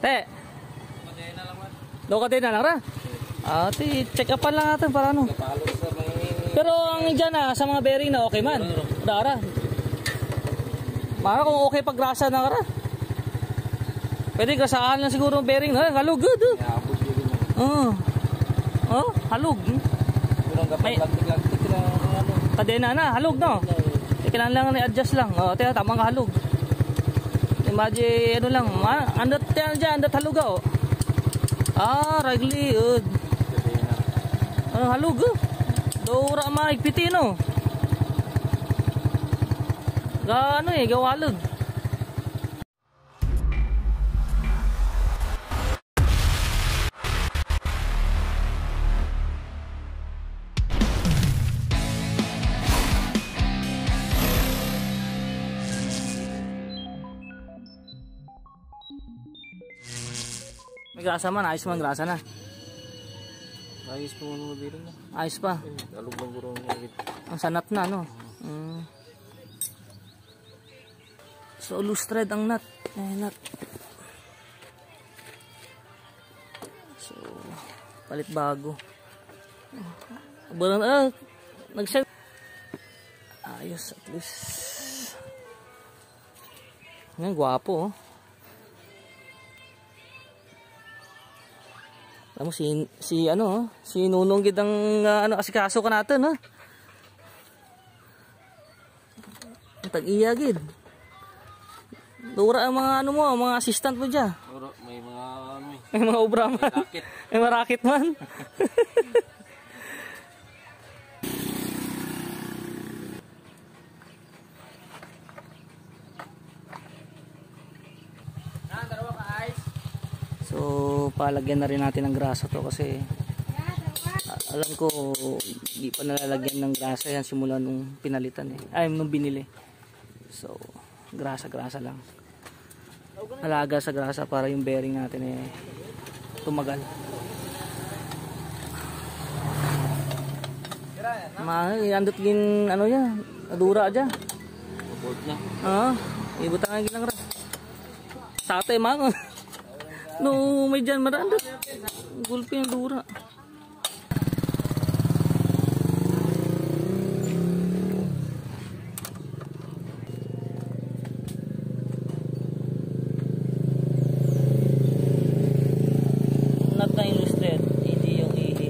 Te. Kadena lang ra. Ate, check upan lang natin para ano. Pero ang dyan sa mga bearing na okay man. Dara. Mara kung okay pag grasa na kara. Pwede grasahan lang siguro ang bearing na. Halog, good. Halog. May kadena na, halog no. Kailangan lang i-adjust lang. Teka, tamang halog. Imagine ano lang, andat dyan, andat halog oh. Ragli, halog Dora maigpiti no. Gawalog. May grasa man, ayos man grasa na. Ayos po mga bearing na. Ayos pa. Alog lang guro ang sanat na no. So loose thread ang nut. Nut. So palit bago. Nag-set. Ayos at least. Ngayon gwapo oh. Alam mo si Nunong gid ang asikaso ka natin ha. Tag-iya gid. Dura ang mga mga assistant mo diyan. May mga may mga obra man. May marakit man. So palagyan na rin natin ng grasa to kasi alam ko hindi pa nalalagyan ng grasa yan simula nung pinalitan nung binili. So grasa lang. Alaga sa grasa para yung bearing natin tumagal. Andot gin yan, adura aja. bolt na. Ibutang lang ra. Tatay mga no, may dyan maranda. Gulpi yung dura. Not na illustrate. Hindi yung ihi.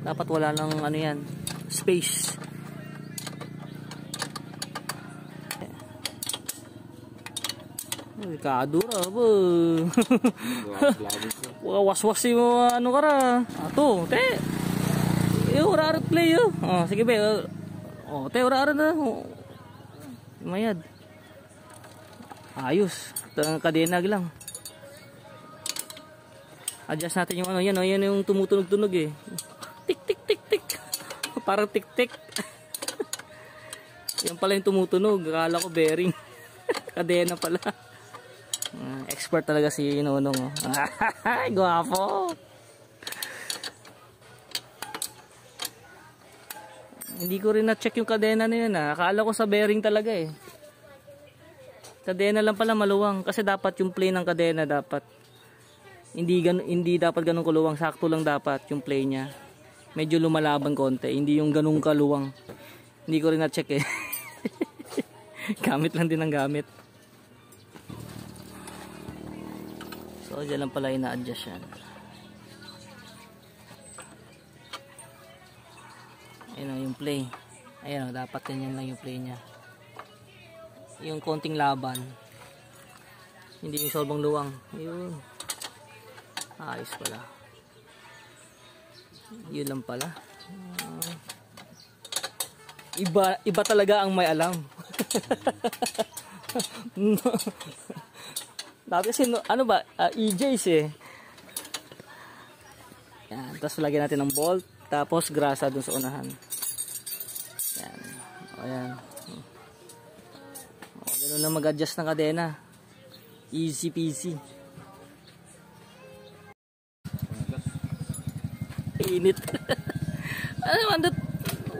Dapat wala lang yan. Space. Kadura ba? Was-was yung kara. Ato, te. Ura play sige be. Te ura na. Mayad. Ayos. Kadena lang. Adjust natin yung yan yung tumutunog-tunog Tik tik tik tik. Parang tik tik. Yan pala yung tumutunog. Akala ko bearing. Kadena pala. Expert talaga si Nunong. Guwapo. Hindi ko rin na-check yung kadena na yun. Akala ko sa bearing talaga Kadena lang pala maluwang. Kasi dapat yung play ng kadena dapat. Hindi dapat ganun kaluwang. Sakto lang dapat yung play niya. Medyo lumalaban konti. Hindi yung ganun kaluwang. Hindi ko rin na-check Gamit lang din ang gamit. So, dyan lang pala ina-adjust yan. Ayan yung play. Ayan dapat yan lang yung play niya. Yung konting laban. Hindi yung sobrang luwang. Yun. Ayos pala. Yun lang pala. Iba talaga ang may alam. Dati kasi EJs Yan, tapos lagyan natin ng bolt, tapos grasa dun sa unahan. Yan. Ayan. Ganun na mag-adjust ng kadena. Easy peasy. Init.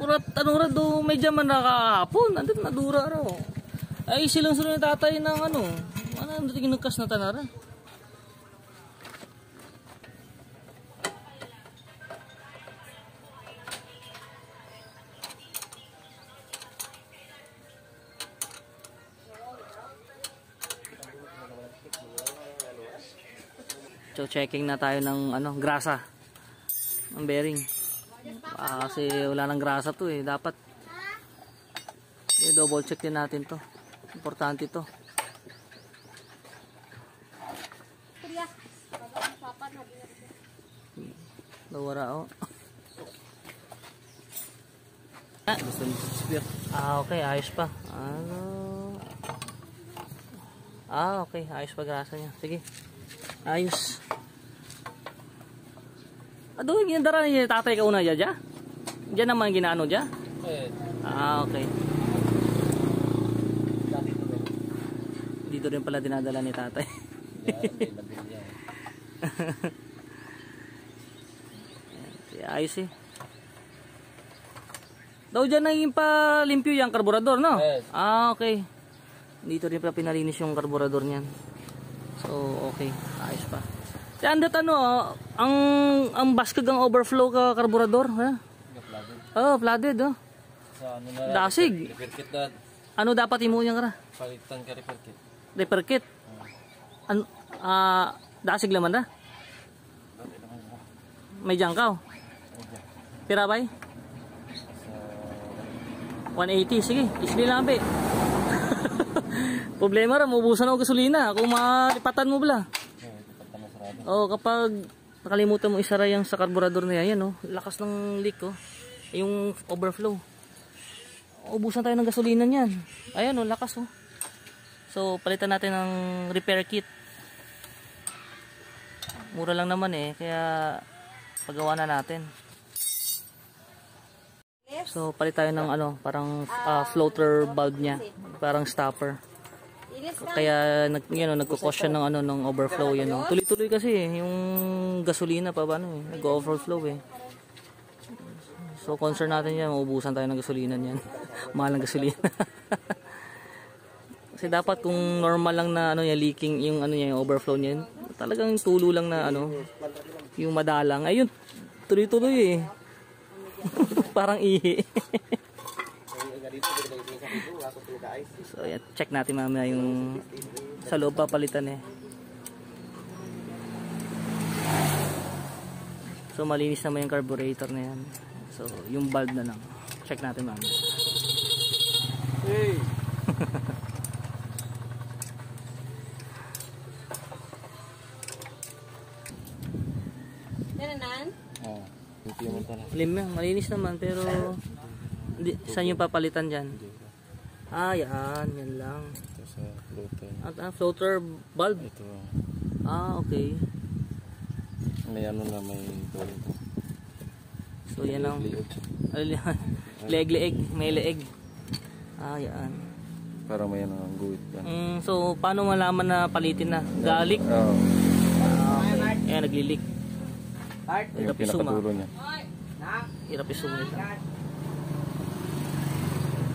ano ra do medya man nakahapon. Andito nadura raw. Ay silang sunod na tatay ng ano. Ano tingin nagkas na tanara. So checking na tayo ng ano, grasa ng bearing. Kasi wala nang grasa to eh. Dapat double check din natin to. Importante to. Nawara oh. Okay, ayos pa. Okay, ayos pa grasa niya. Sige. Ayos. Aduh, yung dara ni tatay ka una dya? Diyan naman ginaano dya? Okay. Dito rin pala dinadala ni tatay. Ayos eh. Daw dyan naging palimpyo yung karburador, no? Okay. Dito rin pala pinalinis yung karburador niyan. So, okay. Ayos pa. Andot ano, ang basket ng overflow ka karburador, ha? Flooded, oh. Sa ano na dasig. Repair kit na. Ano dapat imo niya kara? Palitan ka repair kit. Repair kit. Dasig laman na. May jangkaw. Pira bay? 180, sige. Isli lang be. Problema ra, maubusan ako gasolina kung malipatan mo bala. Kapag nakalimutan mo isara yung sa karburador na yan, oh, lakas ng leak, oh, yung overflow. Ubusan tayo ng gasolina niyan. Ayan, oh, lakas, oh. So, palitan natin ng repair kit. Mura lang naman eh, kaya pagawa na natin. So, palit tayo ng ano, parang floater bulb niya, parang stopper. Kaya nagko-cause siya ng ano, ng overflow yan, oh. Tuloy-tuloy kasi yung gasolina pa ba ano, nag-overflow eh. So concern natin yan, maubusan tayo ng gasolina niyan. Mahal ng gasolina. Kasi dapat kung normal lang na ano, yung leaking, yung ano niya, yung overflow niyan, talagang tulo lang na ano, yung madalang. Ayun, tuloy-tuloy eh. Parang ihi. So yan, check natin mamaya yung sa loob papalitan eh. So malinis naman yung carburetor na yan. So yung bulb na lang. Check natin mamaya. Hey. Malinis naman pero saan yung papalitan dyan? Yan lang. Ito sa floater. Floater bulb? Ito. Okay. May ano na, may ball ito. So yan lang. Leeg. May leeg. Yan. Para may ano, ang guhit pa. So paano malaman na palitin na? Galik? Okay. Ayan, naglilik. Yung pinakatulo niya. Hirap isum nito.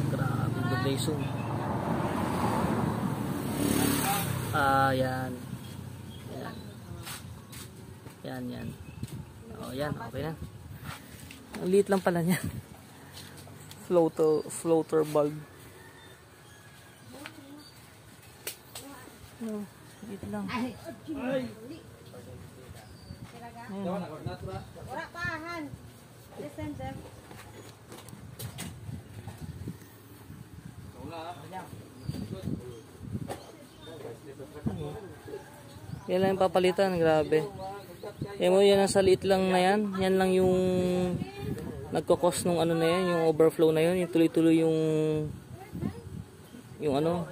Grabe, ganda isum. Yan. Yan. Yan, okay na. Ang liit lang pala niyan. Floater bulb. Liit lang. Ora pahan. Listen them. Yan lang yung papalitan, grabe. Yan ang salit lang na yan. Yan lang yung nagkakos nung ano na yan, yung overflow na yun. Yung tuloy-tuloy yung ano,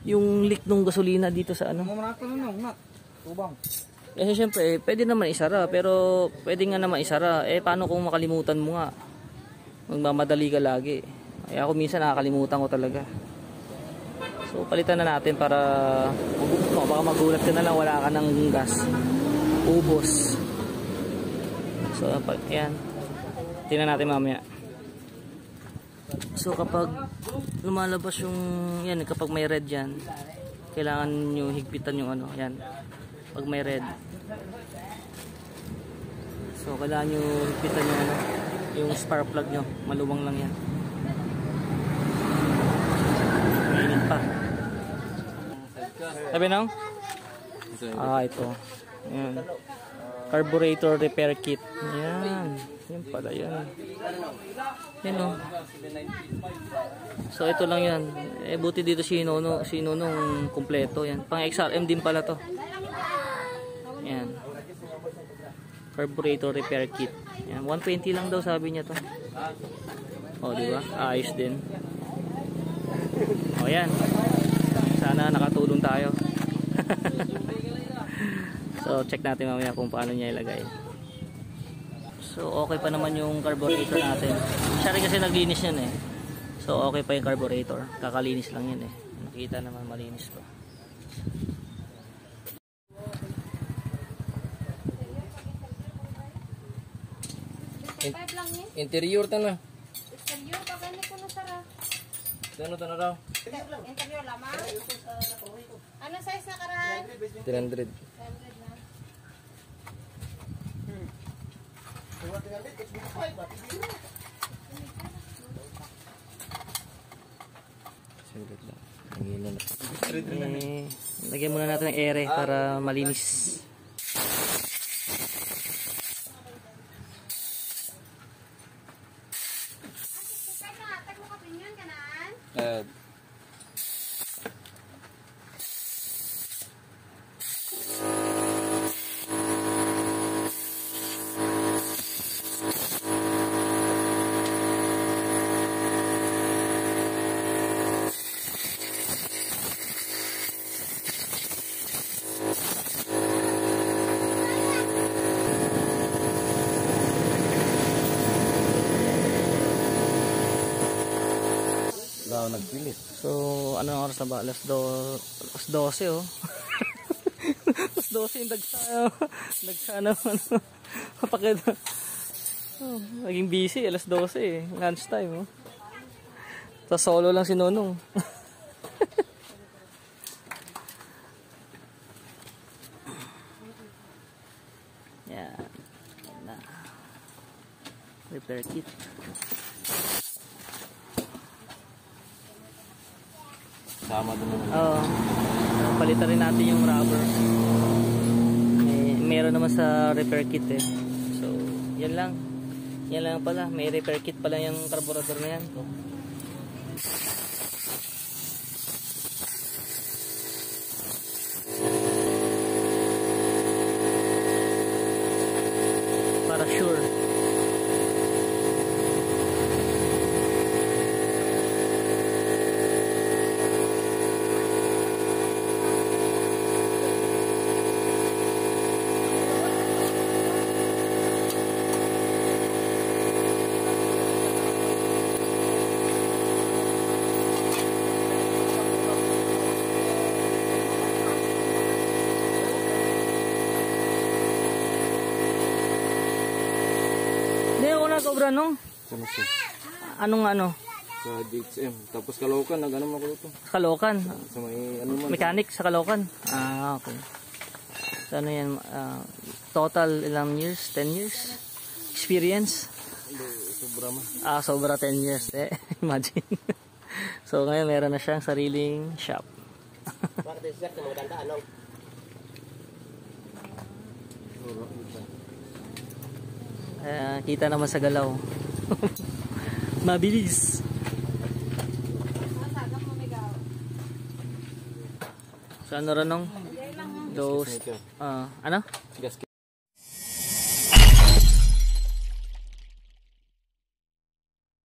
yung leak ng gasolina dito sa ano. Kasi syempre, pwede naman isara, pero pwede nga naman isara. Paano kung makalimutan mo nga? Magmamadali ka lagi. Kaya ako minsan nakakalimutan ko talaga. So, palitan na natin para baka magulat ka na lang, wala ka ng gas. Ubos. So, yan. Tingnan natin mamaya. So kapag lumalabas yung yan, kapag may red yan, kailangan nyo higpitan yung ano, yan. Pag may red. So kailangan nyo higpitan yung ano, yung spark plug nyo. Maluwang lang yan. Mainit pa. Sabi nang? Ito. Yan. Carburetor repair kit. Yan. Yan pala yan. Yan o. So ito lang yan. Eh buti dito si Nonong kumpleto yan. Pang XRM din pala to. Yan. Carburetor repair kit. Yan. 120 lang daw sabi niya to. O diba? Ayos din. O yan. Sana nakatulong tayo. So check natin mamaya kung paano niya ilagay. So okay pa naman yung carburetor natin. Siya rin kasi naglinis yan eh. So okay pa yung carburetor. Kakalinis lang yan eh. Nakita naman malinis pa. Interior ta na. Interior, pagani ko na sara. Ano ta na raw? Interior lamang? Ano size na karahan? 300. 100 na. Sulit lang. Ang hilo na. Lagyan muna natin ng ere para malinis. Nagpilit. So, anong oras na ba? Alas 12 oh. Alas 12 yung dagsa naman. Kapag naging busy, alas 12 eh. Lunch time oh. Tapos solo lang si Nonong. Yan. Yan na. Repair kit. Sama din naman. Oo. Palitan rin natin yung rubber. Meron naman sa repair kit eh. So, yan lang. Yan lang pala. May repair kit pala yung carburetor na yan. Para sure. Sobra nung? Anong ano? Sa DXM. Tapos Caloocan, nag-ano ako dito. Caloocan? Sa may ano man. Mechanic sa Caloocan? Okay. So ano yan? Total ilang years? 10 years? Experience? Sobra man. Sobra 10 years. Imagine. So ngayon meron na siyang sariling shop. Bakit siya kung maganda ano? Kita naman sa galaw. Mabilis. So ano rin nung? Those, ano? Gas